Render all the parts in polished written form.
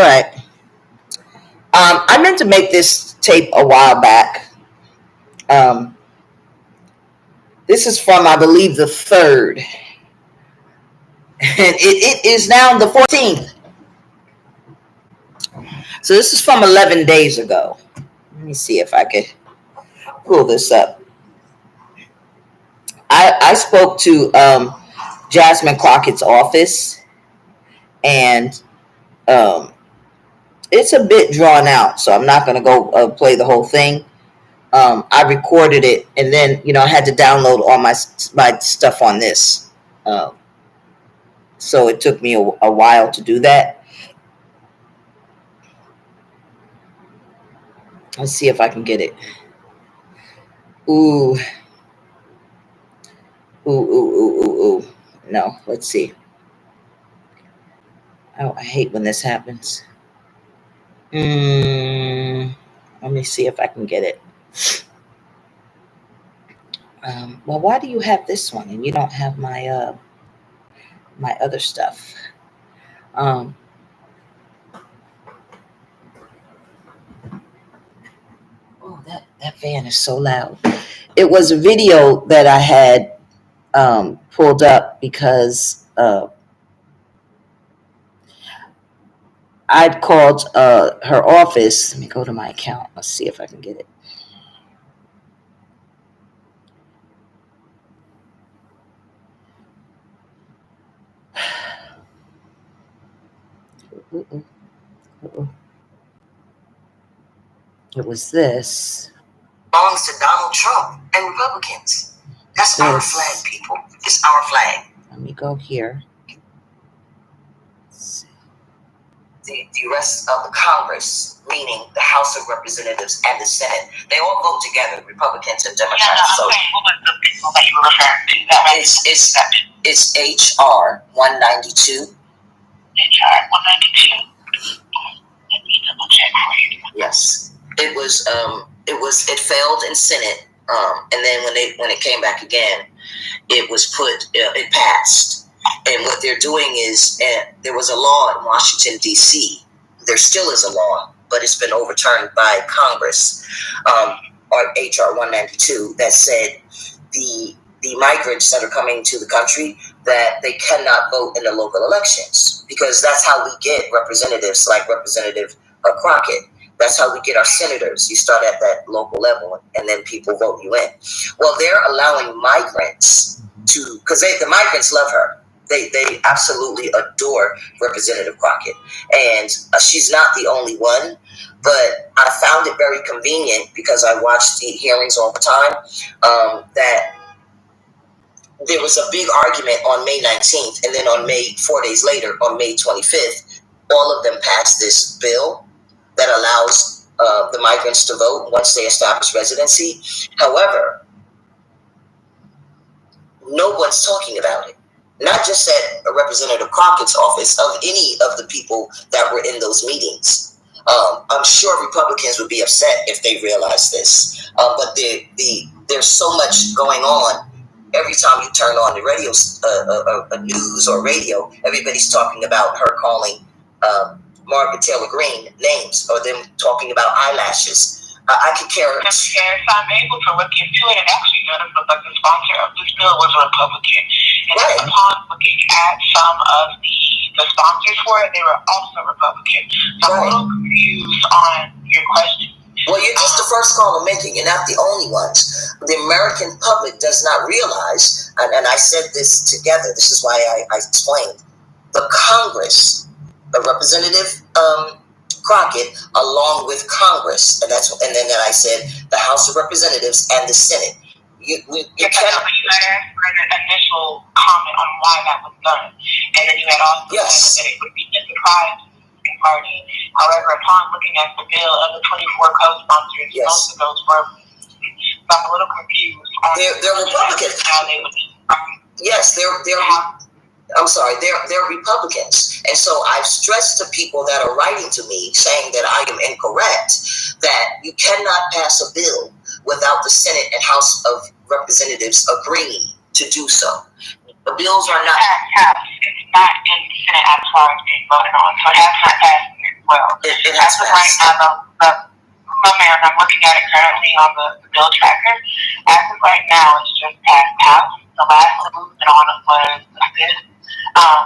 All right. I meant to make this tape a while back. This is from, I believe, the 3rd. And it is now the 14th. So this is from 11 days ago. Let me see if I could pull this up. I spoke to Jasmine Crockett's office, and it's a bit drawn out, so I'm not going to go play the whole thing. I recorded it, and then I had to download all my stuff on this, so it took me a while to do that. Let's see if I can get it. Ooh. Ooh. No, let's see. Oh, I hate when this happens. Let me see if I can get it. Well, why do you have this one and you don't have my my other stuff? Oh, that van is so loud. It was a video that I had pulled up because I'd called her office. Let me go to my account. Let's see if I can get it. It was this. Belongs to Donald Trump and Republicans. That's this. Our flag, people. It's our flag. Let me go here. The rest of the Congress, meaning the House of Representatives and the Senate, they all vote together, Republicans and Democrats. Yeah, so what was the people that you were referring to? It's HR 192. HR 192. Let me double check for you. Yes. It failed in Senate, and then when it came back again, it passed. And what they're doing is, there was a law in Washington D.C. There still is a law, but it's been overturned by Congress, on HR 192, that said the migrants that are coming to the country, that they cannot vote in the local elections, because that's how we get representatives like Representative Crockett. That's how we get our senators. You start at that local level, and then people vote you in. Well, they're allowing migrants to, because the migrants love her. They absolutely adore Representative Crockett. And she's not the only one, but I found it very convenient, because I watched the hearings all the time, that there was a big argument on May 19th, and then on 4 days later, on May 25th, all of them passed this bill that allows the migrants to vote once they establish residency. However, no one's talking about it. Not just at Representative Crockett's office, of any of the people that were in those meetings. I'm sure Republicans would be upset if they realized this. But there's so much going on. Every time you turn on the radio, news or radio, everybody's talking about her calling Margaret Taylor Greene names, or them talking about eyelashes. I could care. If I'm able to look into it, it actually does look like the sponsor of this bill was a Republican. And right. Upon looking at some of the sponsors for it, they were also Republican. So I'm a little confused on your question. Well, you're just the first call I'm making. You're not the only ones. The American public does not realize, and I said this together, this is why I explained, the Congress, the Representative Crockett, along with Congress, and then I said the House of Representatives and the Senate. You cannot. You had asked for an initial comment on why that was done, and then you had also said that it would be a surprise party. However, upon looking at the bill of the 24 co-sponsors, most of those were. So I'm a little confused. They're Republicans. How they would be. Yes, they're Republicans. And so I've stressed to people that are writing to me saying that I am incorrect, that you cannot pass a bill without the Senate and House of Representatives agreeing to do so. The bills are not. It's not in the Senate as far as being voted on, so it has not passed well. It has passed. Right now, I'm looking at it currently on the bill tracker. As of right now, it's just passed House. The last movement on it was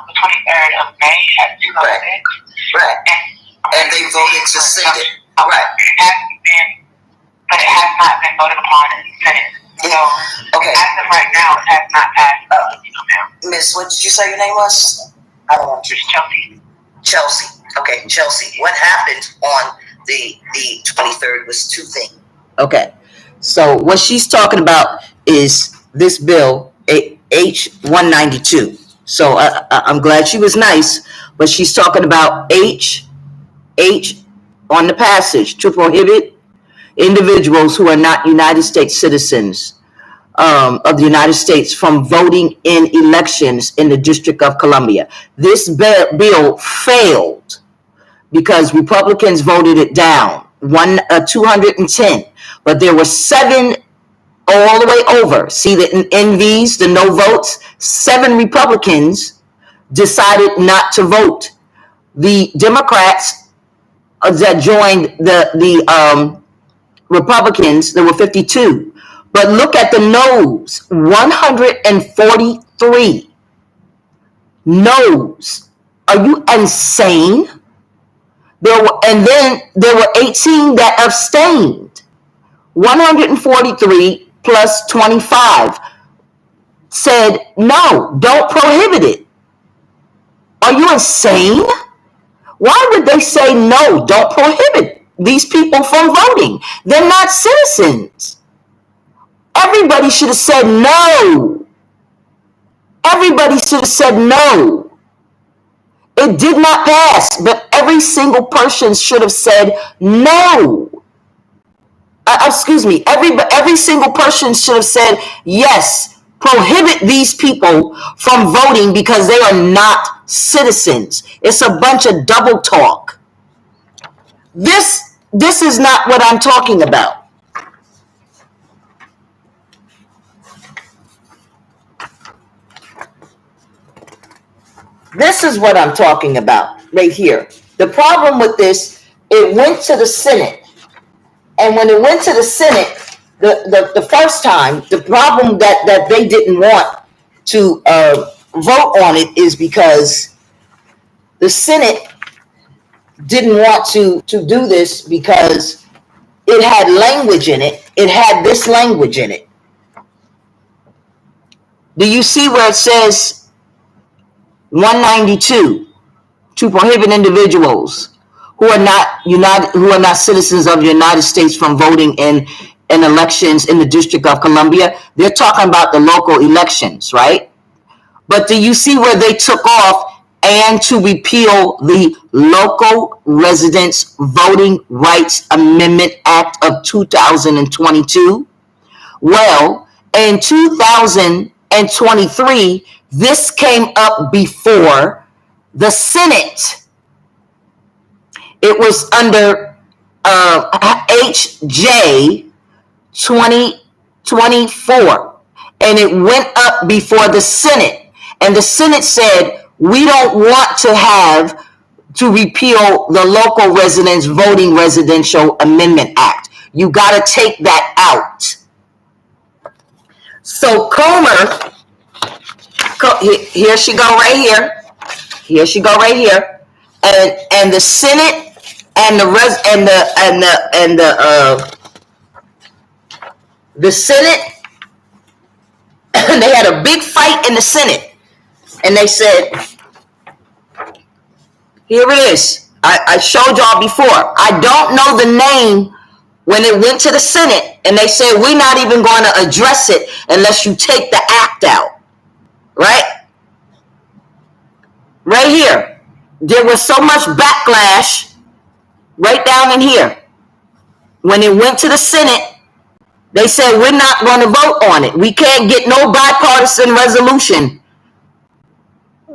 the 23rd of May at 2:06. Right. And they voted to send it. Right. It hasn't been, but it has not been voted upon in the Senate. So, okay. As of right now, it has not passed. Miss, what did you say your name was? I don't want to. Chelsea. Chelsea. Okay, Chelsea. What happened on the 23rd was two things. Okay. So what she's talking about is this bill, H-192. So I'm glad she was nice, but she's talking about H on the passage to prohibit individuals who are not United States citizens of the United States from voting in elections in the District of Columbia. This bill failed because Republicans voted it down, 210, but there were 7 all the way over. See the NVs, the no votes? 7 Republicans decided not to vote. The Democrats that joined the Republicans, there were 52. But look at the no's, 143 no's. Are you insane? And then there were 18 that abstained. 143 plus 25 said, no, don't prohibit it. Are you insane? Why would they say, no, don't prohibit these people from voting? They're not citizens. Everybody should have said no. Everybody should have said no. It did not pass, but every single person should have said no. Every single person should have said yes. Prohibit these people from voting because they are not citizens. It's a bunch of double talk. This is not what I'm talking about. This is what I'm talking about right here. The problem with this, it went to the Senate. And when it went to the Senate, the first time, the problem that they didn't want to vote on it is because the Senate didn't want to do this because it had language in it. It had this language in it. Do you see where it says 192 to prohibit individuals who are not citizens of the United States from voting in elections in the District of Columbia? They're talking about the local elections, right? But do you see where they took off and to repeal the Local Residents Voting Rights Amendment Act of 2022? Well, in 2023, this came up before the Senate. It was under HJ 2024, and it went up before the Senate. And the Senate said, we don't want to repeal the Local Residents Voting Residential Amendment Act. You got to take that out. So Comer, here she go right here. Here she go right here. And the Senate and the Senate, they had a big fight in the Senate. And they said, here it is. I showed y'all before. I don't know the name when it went to the Senate. And they said, we're not even going to address it unless you take the act out. Right? Right here. There was so much backlash right down in here. When it went to the Senate, they said, we're not going to vote on it. We can't get no bipartisan resolution.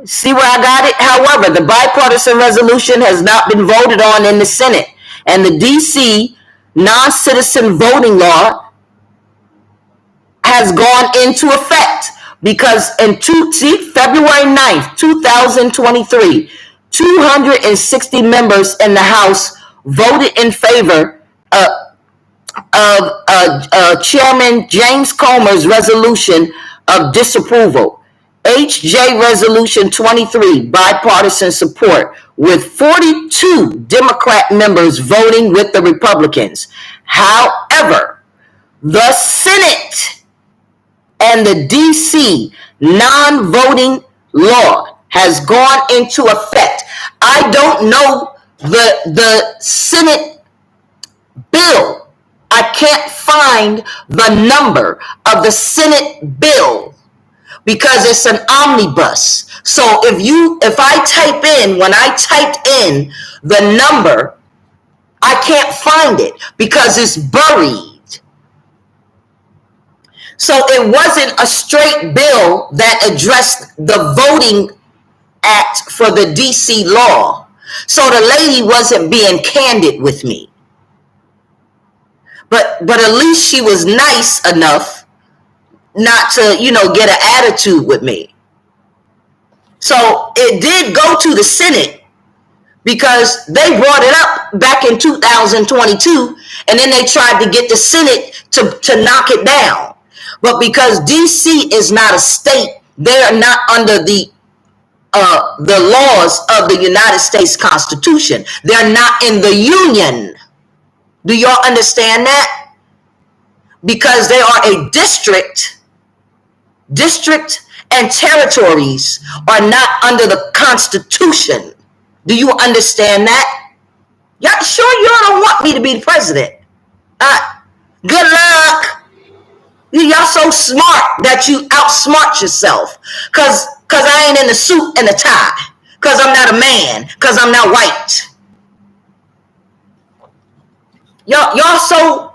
See where I got it? However, the bipartisan resolution has not been voted on in the Senate. And the D.C. non-citizen voting law has gone into effect because February 9th, 2023, 260 members in the House voted in favor of Chairman James Comer's resolution of disapproval. HJ Resolution 23, bipartisan support, with 42 Democrat members voting with the Republicans. However, the Senate and the DC non-voting law has gone into effect. I don't know the Senate bill. I can't find the number of the Senate bill because it's an omnibus. So if I type in, when I typed in the number, I can't find it because it's buried. So it wasn't a straight bill that addressed the voting act for the DC law. So the lady wasn't being candid with me. But at least she was nice enough not to, get an attitude with me. So it did go to the Senate because they brought it up back in 2022, and then they tried to get the Senate to knock it down. But because DC is not a state, they are not under the laws of the United States Constitution. They're not in the Union. Do y'all understand that? Because they are a district and territories are not under the Constitution. Do you understand that? Y'all sure y'all don't want me to be the president? Good luck. Y'all so smart that you outsmart yourself. Cause I ain't in the suit and the tie. Cause I'm not a man. Cause I'm not white. Y'all so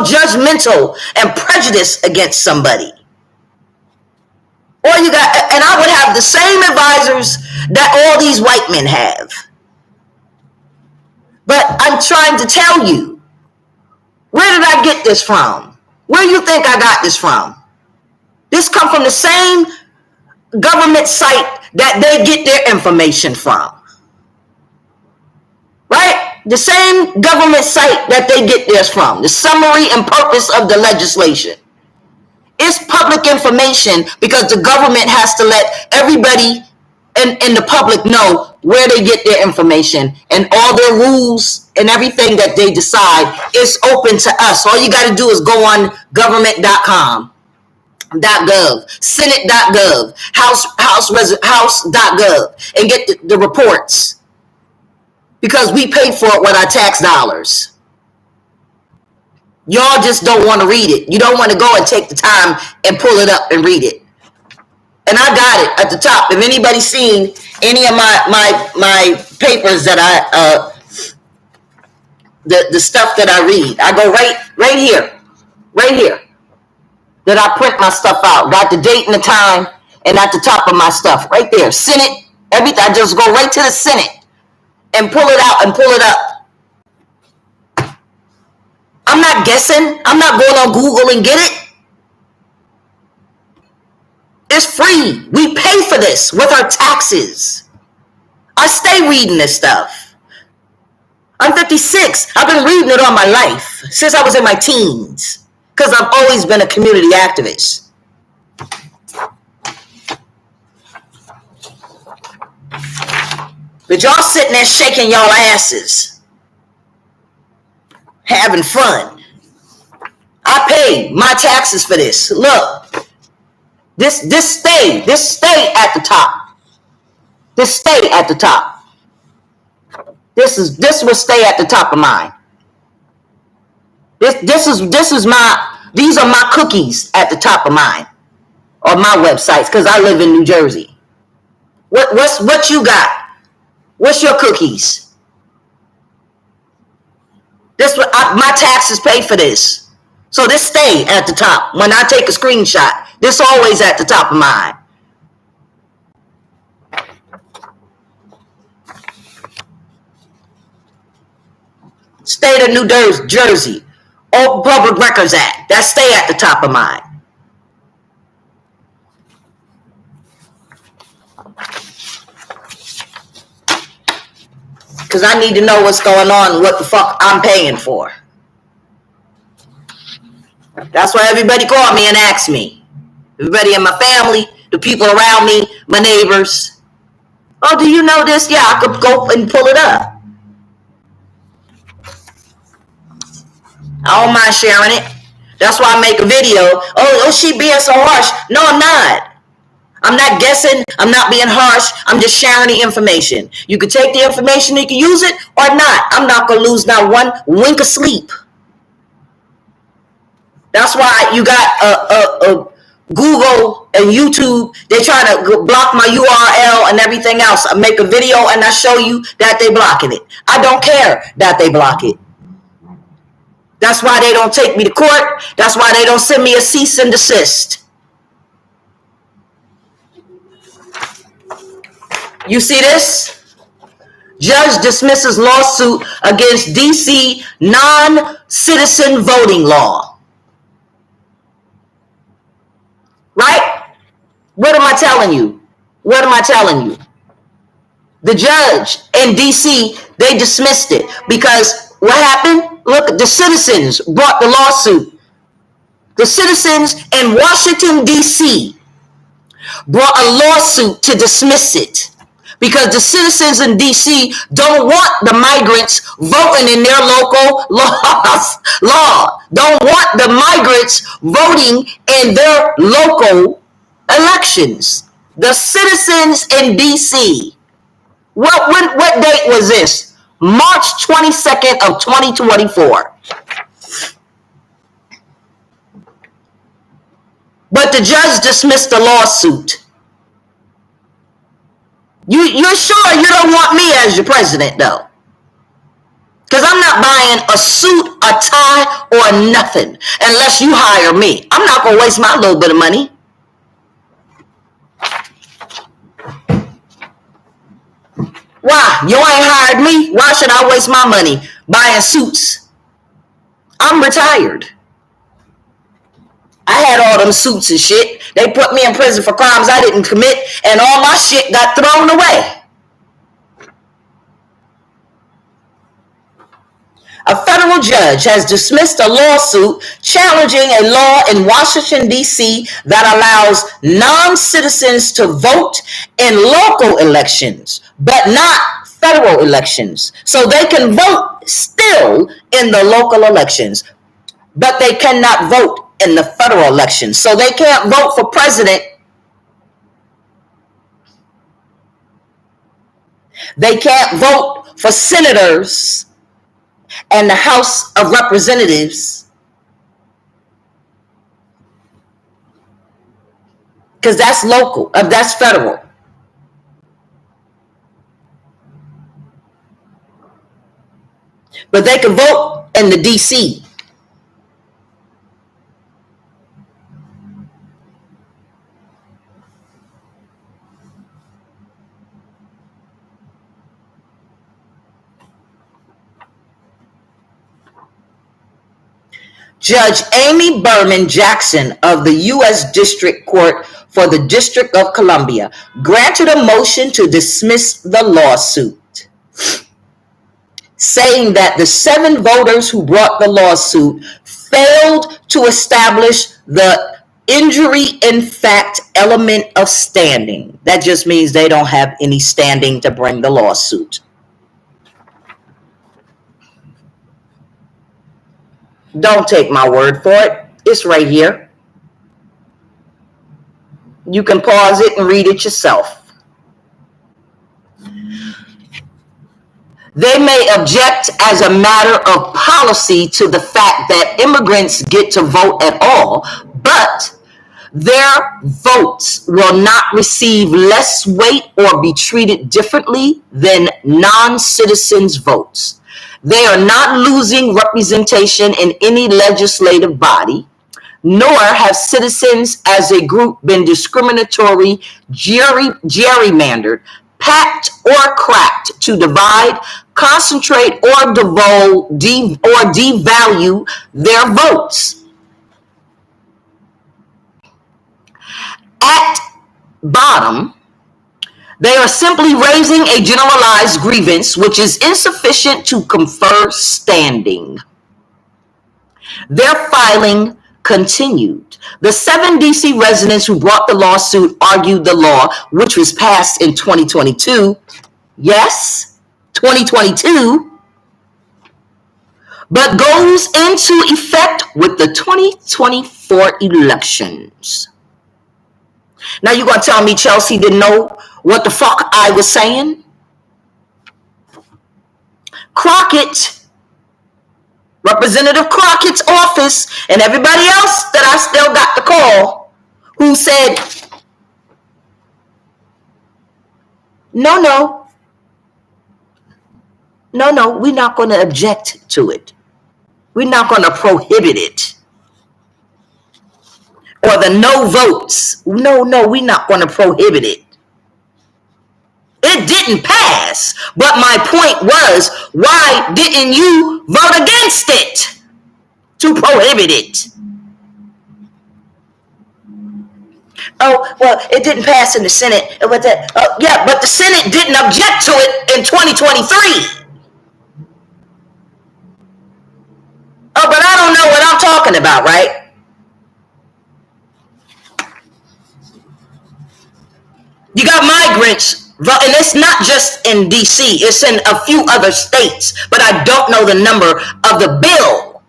judgmental and prejudiced against somebody. Or and I would have the same advisors that all these white men have. But I'm trying to tell you, where did I get this from? Where do you think I got this from? This come from the same government site that they get their information from. Right? The same government site that they get theirs from. The summary and purpose of the legislation. It's public information because the government has to let everybody in the public know where they get their information, and all their rules and everything that they decide is open to us. All you got to do is go on government.com, .gov, senate.gov, house.gov, and get the reports, because we pay for it with our tax dollars. Y'all just don't want to read it. You don't want to go and take the time and pull it up and read it. And I got it at the top. If anybody's seen any of my papers that the stuff that I read, I go right here, that I print my stuff out. Got the date and the time, and at the top of my stuff, right there, Senate, everything. I just go right to the Senate and pull it out and pull it up. I'm not guessing. I'm not going on Google and get it. It's free. We pay for this with our taxes. I stay reading this stuff. I'm 56. I've been reading it all my life, since I was in my teens, because I've always been a community activist. But y'all sitting there shaking y'all asses, having fun. I pay my taxes for this. Look. This stay at the top. This stay at the top. This will stay at the top of mine. These are my cookies at the top of mine, or my websites, because I live in New Jersey. What you got? What's your cookies? My taxes pay for this. So this stay at the top. When I take a screenshot, this always at the top of mine. State of New Jersey, Open Public Records Act, that stay at the top of mine. because I need to know what's going on, what the fuck I'm paying for. That's why everybody call me and ask me. Everybody in my family, the people around me, my neighbors. Oh, do you know this? Yeah, I could go and pull it up. I don't mind sharing it. That's why I make a video. Oh, she being so harsh. No, I'm not. I'm not guessing. I'm not being harsh. I'm just sharing the information. You can take the information, you can use it or not. I'm not going to lose not one wink of sleep. That's why you got Google and YouTube. They try to block my URL and everything else. I make a video and I show you that they blocking it. I don't care that they block it. That's why they don't take me to court. That's why they don't send me a cease and desist. You see this? Judge dismisses lawsuit against DC non-citizen voting law. Right? What am I telling you? What am I telling you? The judge in DC, they dismissed it because what happened? Look, the citizens brought the lawsuit. The citizens in Washington, D.C. brought a lawsuit to dismiss it because the citizens in D.C. don't want the migrants voting in their local law. Don't want the migrants voting in their local elections. The citizens in D.C. What date was this? March 22nd of 2024. But the judge dismissed the lawsuit. You're sure you don't want me as your president, though? Because I'm not buying a suit, a tie, or nothing unless you hire me. I'm not going to waste my little bit of money. Why? You ain't hired me. Why should I waste my money buying suits? I'm retired. I had all them suits and shit. They put me in prison for crimes I didn't commit, and all my shit got thrown away. A federal judge has dismissed a lawsuit challenging a law in Washington, D.C. that allows non-citizens to vote in local elections, but not federal elections. So they can vote still in the local elections, but they cannot vote in the federal elections. So they can't vote for president. They can't vote for senators and the House of Representatives, because that's local, that's federal. But they can vote in the DC. Judge Amy Berman Jackson of the U.S. District Court for the District of Columbia granted a motion to dismiss the lawsuit, saying that the 7 voters who brought the lawsuit failed to establish the injury in fact element of standing. That just means they don't have any standing to bring the lawsuit. Don't take my word for it. It's right here. You can pause it and read it yourself. They may object as a matter of policy to the fact that immigrants get to vote at all, but their votes will not receive less weight or be treated differently than non-citizens' votes. They are not losing representation in any legislative body, nor have citizens as a group been discriminatory, gerrymandered, packed, or cracked to divide, concentrate, or devalue their votes. At bottom, They are simply raising a generalized grievance which is insufficient to confer standing. Their filing continued. The 7 D.C. residents who brought the lawsuit argued the law, which was passed in 2022. Yes, 2022. But goes into effect with the 2024 elections. Now you're going to tell me Chelsea didn't know what the fuck I was saying? Crockett, Representative Crockett's office, and everybody else that I still got the call who said, no, we're not going to object to it. We're not going to prohibit it. Or the no votes. No, we're not going to prohibit it. It didn't pass. But my point was, why didn't you vote against it to prohibit it? Oh, well, it didn't pass in the Senate. But the Senate didn't object to it in 2023. Oh, but I don't know what I'm talking about, right? You got migrants, and it's not just in D.C., it's in a few other states, but I don't know the number of the bill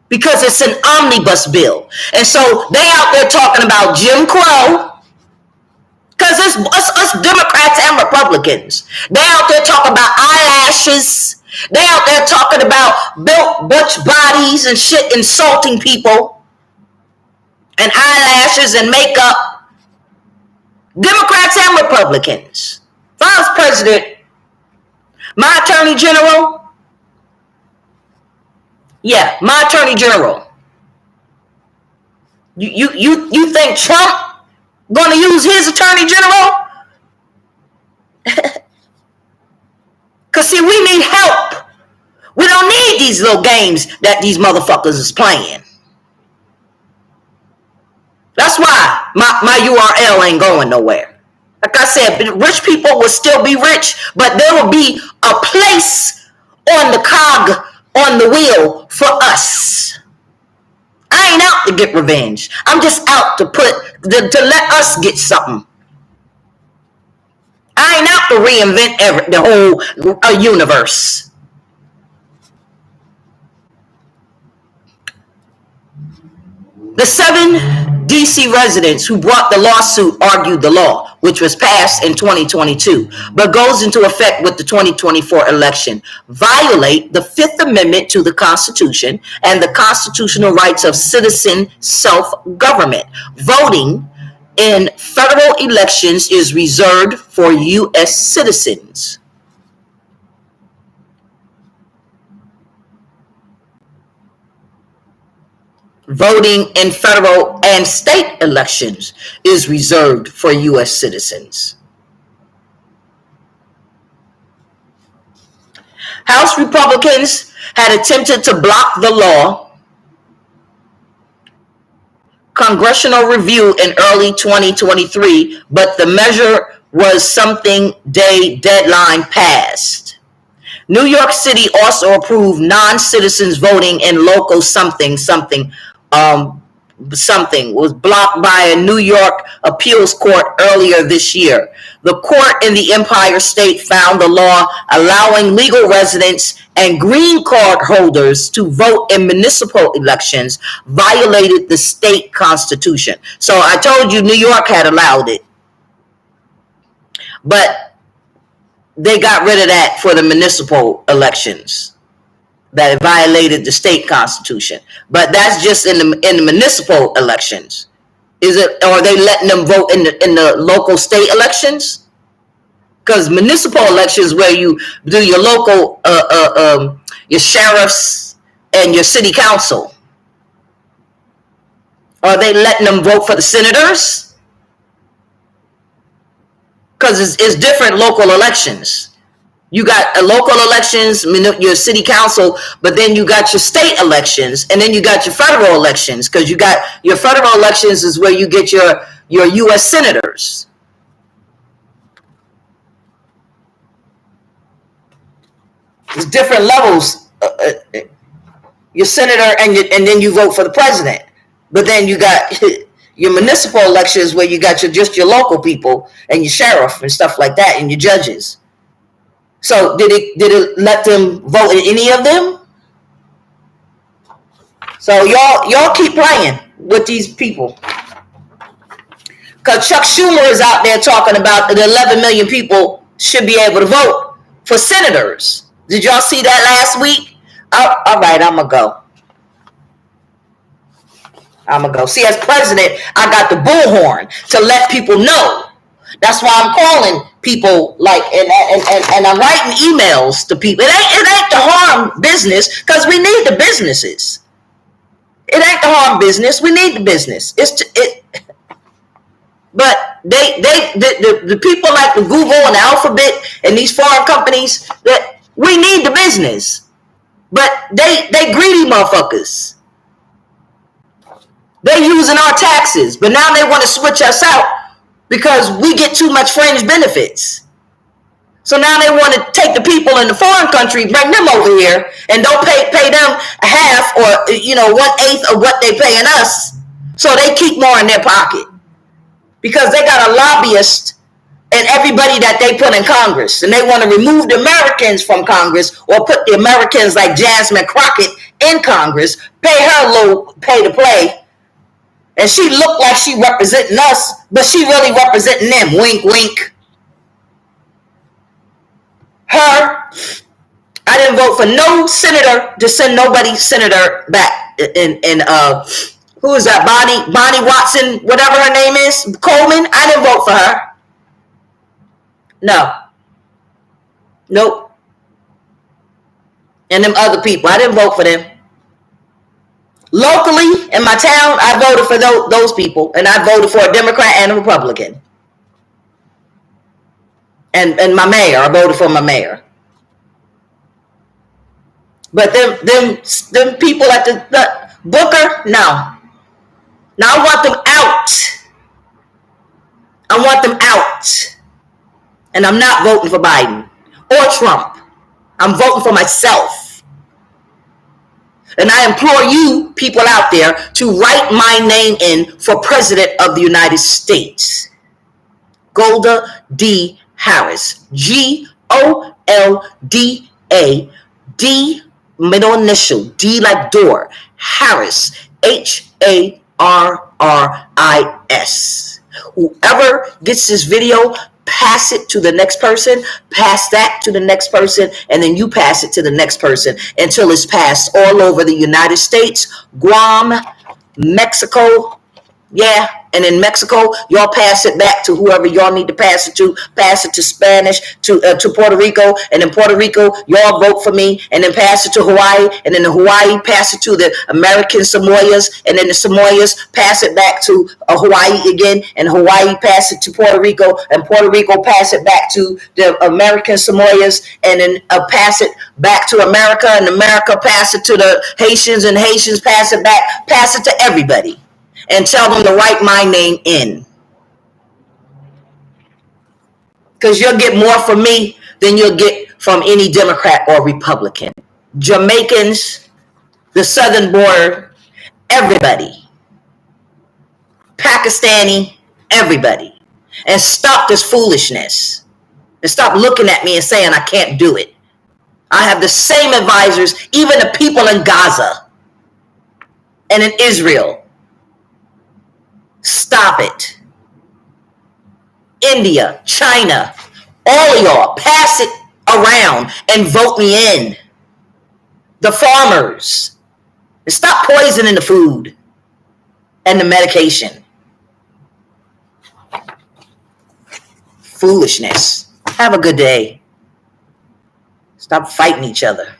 because it's an omnibus bill. And so they out there talking about Jim Crow, because it's us Democrats and Republicans. They out there talking about eyelashes. They out there talking about built butch bodies and shit, insulting people, and eyelashes and makeup. Democrats and Republicans. If I was president, my attorney general, my attorney general. You think Trump gonna use his attorney general? Cause see, we need help. We don't need these little games that these motherfuckers is playing. That's why my URL ain't going nowhere. Like I said, rich people will still be rich, but there will be a place on the cog, on the wheel for us. I ain't out to get revenge. I'm just out to to let us get something. I ain't out to reinvent the whole universe. The 7 D.C. residents who brought the lawsuit argued the law, which was passed in 2022, but goes into effect with the 2024 election, violate the Fifth Amendment to the Constitution and the constitutional rights of citizen self-government. Voting in federal elections is reserved for U.S. citizens. Voting in federal and state elections is reserved for U.S. citizens. House Republicans had attempted to block the law congressional review in early 2023, but the measure was something day deadline passed. New York City also approved non-citizens voting in local something was blocked by a New York appeals court earlier this year. The court in the Empire State found the law allowing legal residents and green card holders to vote in municipal elections violated the state constitution. So I told you New York had allowed it, but they got rid of that for the municipal elections. That it violated the state constitution, but that's just in the municipal elections. Is it, or are they letting them vote in the local state elections? Because municipal elections where you do your local your sheriffs and your city council. Are they letting them vote for the senators? Because it's different local elections. You got local elections, your city council, but then you got your state elections, and then you got your federal elections, because you got your federal elections is where you get your U.S. senators. There's different levels. Your senator and then you vote for the president. But then you got your municipal elections where you got just your local people and your sheriff and stuff like that and your judges. So did it let them vote in any of them? So y'all keep playing with these people. Because Chuck Schumer is out there talking about that 11 million people should be able to vote for senators. Did y'all see that last week? All right, I'm going to go. See, as president, I got the bullhorn to let people know. That's why I'm calling people and I'm writing emails to people. It ain't the harm business, because we need the businesses. It ain't the harm business. We need the business. But the people like the Google and the Alphabet and these foreign companies, that we need the business. But they greedy motherfuckers. They're using our taxes, but now they want to switch us out because we get too much fringe benefits. So now they want to take the people in the foreign country, bring them over here, and don't pay them half or 1/8 of what they paying us, so they keep more in their pocket because they got a lobbyist and everybody that they put in Congress, and they want to remove the Americans from Congress or put the Americans like Jasmine Crockett in Congress, pay her a little pay to play. And she looked like she representing us, but she really representing them. Wink, wink. Her, I didn't vote for no senator to send nobody senator back. Who is that? Bonnie Watson, whatever her name is, Coleman. I didn't vote for her. No. Nope. And them other people, I didn't vote for them. Locally, in my town, I voted for those people, and I voted for a Democrat and a Republican. And my mayor, I voted for my mayor. But them people at the Booker, no. Now I want them out. I want them out. And I'm not voting for Biden or Trump. I'm voting for myself. And I implore you people out there to write my name in for President of the United States. Golda D. Harris. Golda, D, middle initial, D like door, Harris, Harris. Whoever gets this video, pass it to the next person, pass that to the next person, and then you pass it to the next person until it's passed all over the United States, Guam, Mexico, yeah, and in Mexico, y'all pass it back to whoever y'all need to pass it to Spanish, to Puerto Rico, and in Puerto Rico, y'all vote for me, and then pass it to Hawaii, and then the Hawaii pass it to the American Samoas, and then the Samoas pass it back to Hawaii again, and Hawaii pass it to Puerto Rico, and Puerto Rico pass it back to the American Samoas, and then pass it back to America, and America pass it to the Haitians, and Haitians pass it back, pass it to everybody. And tell them to write my name in. Because you'll get more from me than you'll get from any Democrat or Republican. Jamaicans, the southern border, everybody. Pakistani, everybody. And stop this foolishness. And stop looking at me and saying I can't do it. I have the same advisors, even the people in Gaza and in Israel. Stop it. India, China, all of y'all, pass it around and vote me in. The farmers. And stop poisoning the food and the medication. Foolishness. Have a good day. Stop fighting each other.